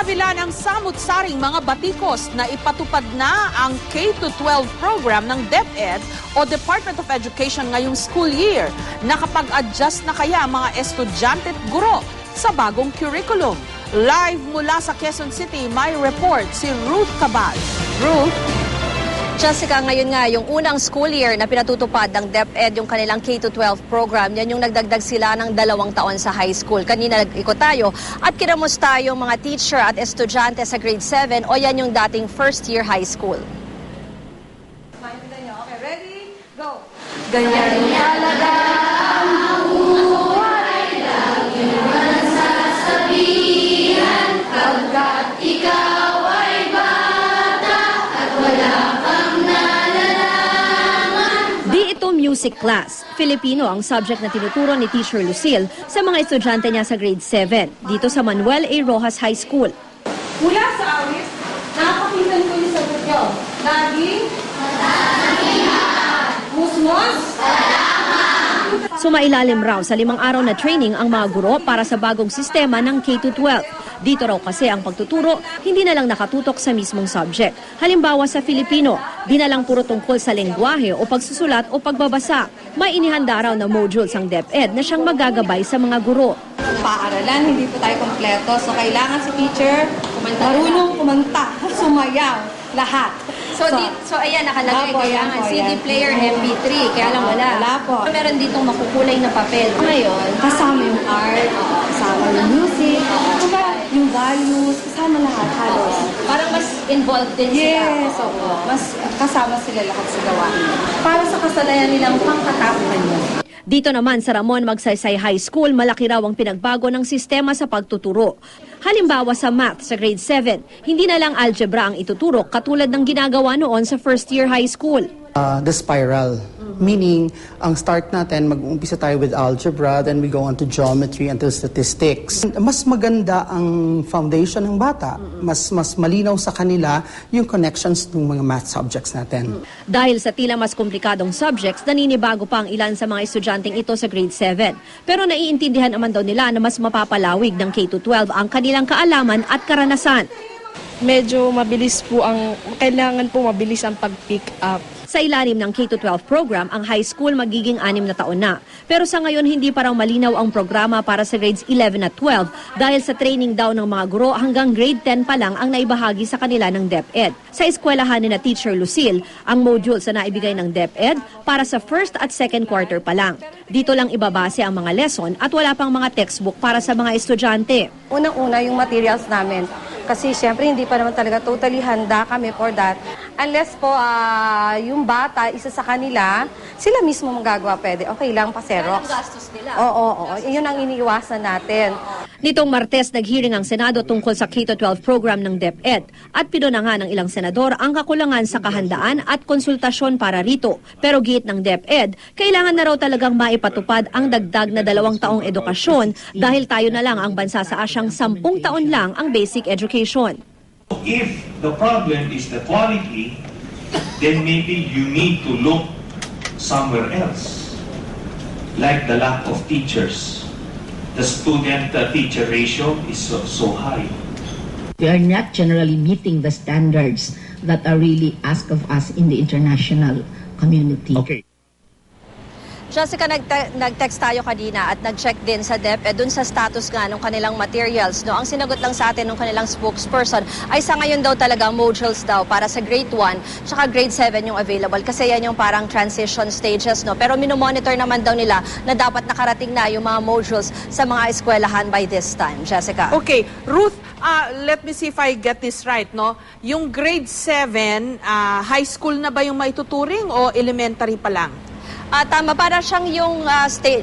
kabila ng samut-saring mga batikos na ipatupad na ang K-12 program ng DepEd o Department of Education ngayong school year, nakapag-adjust na kaya mga estudyante at guro sa bagong curriculum? Live mula sa Quezon City, may report si Ruth Cabal. Ruth? Jessica, ngayon nga, yung unang school year na pinatutupad ng DepEd, yung kanilang K-12 program, yan yung nagdagdag sila ng 2 taon sa high school. Kanina nag-ikot tayo at kinamusta yung mga teacher at estudyante sa grade 7 o yan yung dating first year high school. Okay, ready? Go! Ganyan talaga ang buhay, lagi man sasabihan, pagkat ikaw ay bata at wala pang nalalaman. Di ito music class. Filipino ang subject na tinuturo ni Teacher Lucille sa mga estudyante niya sa grade 7 dito sa Manuel A. Rojas High School. Mula sa awit, nakapakinggan ko yung sagot nyo. Laging musmos. Sumailalim raw sa 5 araw na training ang mga guro para sa bagong sistema ng K-12. Dito raw kasi ang pagtuturo, hindi na lang nakatutok sa mismong subject. Halimbawa sa Filipino, di na lang puro tungkol sa lengguwahe o pagsusulat o pagbabasa. May inihanda raw na modules ang DepEd na siyang magagabay sa mga guro. Paaralan, hindi po tayo kompleto. So, kailangan si teacher marunong kumanta, sumayaw, lahat. So ayan, nakalagay, kailangan CD player, MP3, kaya lang wala. Wala po. Meron ditong makukulay na papel. Ngayon, kasama yung art, kasama yung music, yung values, kasama lahat halos. Parang mas involved din sila. Yes, oo. Mas kasama sila lahat sa gawain. Para sa kasanayan nilang pangkatapunan yun. Dito naman sa Ramon Magsaysay High School, malaki raw ang pinagbago ng sistema sa pagtuturo. Halimbawa sa math sa grade 7, hindi na lang algebra ang ituturo katulad ng ginagawa noon sa first year high school. The spiral. Meaning, ang start natin, mag-umpisa tayo with algebra, then we go on to geometry until statistics. Mas maganda ang foundation ng bata. Mas malinaw sa kanila yung connections ng mga math subjects natin. Dahil sa tila mas komplikadong subjects, naninibago pa ang ilan sa mga estudyanteng ito sa grade 7. Pero naiintindihan naman daw nila na mas mapapalawig ng K-12 ang kanilang kaalaman at karanasan. Medyo mabilis po kailangan po mabilis ang pag-pick up. Sa ilalim ng K-12 program, ang high school magiging 6 na taon na. Pero sa ngayon, hindi pa raw malinaw ang programa para sa grades 11 at 12 dahil sa training daw ng mga guro hanggang grade 10 pa lang ang naibahagi sa kanila ng DepEd. Sa eskwelahan ni na Teacher Lucille, ang modules na naibigay ng DepEd para sa first at second quarter pa lang. Dito lang ibabase ang mga lesson at wala pang mga textbook para sa mga estudyante. Unang-una yung materials namin. Kasi siyempre hindi pa naman talaga totally handa kami for that. Unless po yung bata, isa sa kanila, sila mismo magagawa pwede. Okay lang pa Xerox. Gastos nila. Oo. Yun ang iniiwasan natin. Nitong Martes, naghearing ang Senado tungkol sa K-12 program ng DepEd at pinunangan ng ilang senador ang kakulangan sa kahandaan at konsultasyon para rito. Pero giit ng DepEd, kailangan na raw talagang maipatupad ang dagdag na 2 taong edukasyon dahil tayo na lang ang bansa sa Asyang 10 taon lang ang basic education. If the problem is the quality, then maybe you need to look somewhere else, like the lack of teachers. The student-teacher ratio is so high. We are not generally meeting the standards that are really asked of us in the international community. Okay. Jessica, nag-text tayo kanina at nag-check din sa DepEd dun sa status nga ng kanilang materials. No? Ang sinagot lang sa atin ng kanilang spokesperson ay sa ngayon daw talaga modules daw para sa grade 1 tsaka grade 7 yung available kasi yan yung parang transition stages. No? Pero minomonitor naman daw nila na dapat nakarating na yung mga modules sa mga eskwelahan by this time. Jessica. Okay, Ruth, let me see if I get this right, no? Yung grade 7, high school na ba yung maituturing o elementary pa lang? Tama, para siyang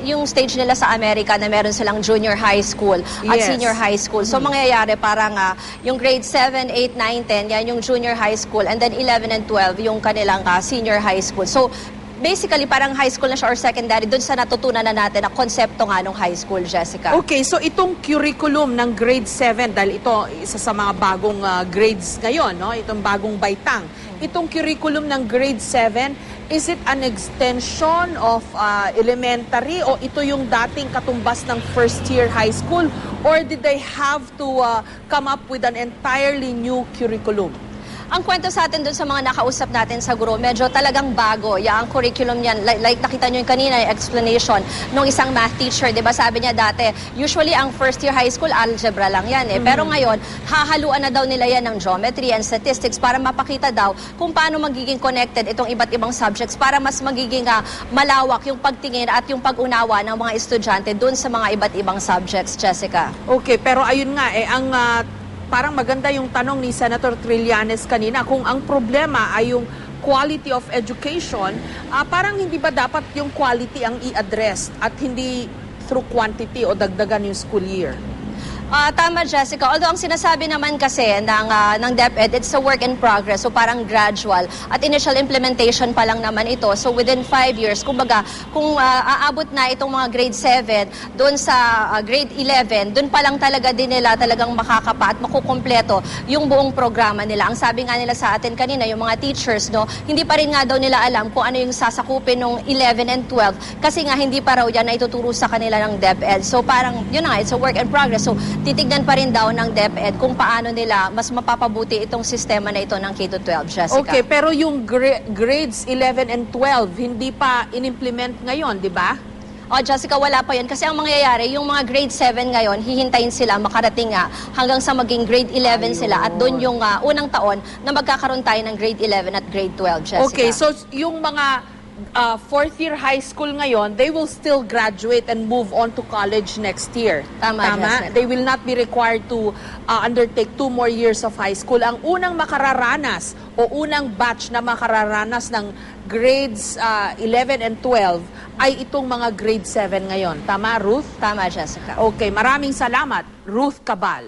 yung stage nila sa Amerika na meron silang junior high school at senior high school. So mangyayari parang yung grade 7, 8, 9, 10, yan yung junior high school and then 11 and 12 yung kanilang senior high school. So basically parang high school na siya or secondary dun sa natutunan na natin na konsepto nga ng high school, Jessica. Okay, so itong curriculum ng grade 7, dahil ito isa sa mga bagong grades ngayon, no? Itong bagong baitang. Itong curriculum ng grade 7, is it an extension of elementary o ito yung dating katumbas ng first year high school, or did they have to come up with an entirely new curriculum? Ang kwento sa atin dun sa mga nakausap natin sa guro, medyo talagang bago. Ang curriculum niyan, like nakita nyo yung kanina, yung explanation nung isang math teacher, di ba sabi niya dati, usually ang first year high school, algebra lang yan eh. Pero ngayon, hahaluan na daw nila yan ng geometry and statistics para mapakita daw kung paano magiging connected itong iba't ibang subjects para mas magiging malawak yung pagtingin at yung pag-unawa ng mga estudyante dun sa mga iba't ibang subjects, Jessica. Okay, pero ayun nga ang parang maganda yung tanong ni Senator Trillanes kanina, kung ang problema ay yung quality of education, parang hindi ba dapat yung quality ang i-address at hindi through quantity o dagdagan yung school year? Tama, Jessica. Although ang sinasabi naman kasi ng DepEd, it's a work in progress. So parang gradual. At initial implementation pa lang naman ito. So within 5 years, kumbaga, kung aabot na itong mga grade 7, doon sa grade 11, doon pa lang talaga din nila talagang makakapa at makukumpleto yung buong programa nila. Ang sabi nga nila sa atin kanina, yung mga teachers, no, hindi pa rin nga daw nila alam kung ano yung sasakupin ng 11 and 12 kasi nga hindi pa raw yan na ituturo sa kanila ng DepEd. So parang, yun na nga, it's a work in progress. So titignan pa rin daw ng DepEd kung paano nila mas mapapabuti itong sistema na ito ng K-12, Jessica. Okay, pero yung grades 11 and 12, hindi pa in-implement ngayon, di ba? Jessica, wala pa yun. Kasi ang mangyayari, yung mga grade 7 ngayon, hihintayin sila makarating hanggang sa maging grade 11 sila. At doon yung unang taon na magkakaroon tayo ng grade 11 at grade 12, Jessica. Okay, so yung mga fourth year high school ngayon, they will still graduate and move on to college next year. Tama? Jessica. They will not be required to undertake 2 more years of high school. Ang unang makararanas o unang batch na makararanas ng grades 11 and 12 ay itong mga grade 7 ngayon. Tama, Ruth? Tama, Jessica. Okay, maraming salamat, Ruth Cabal.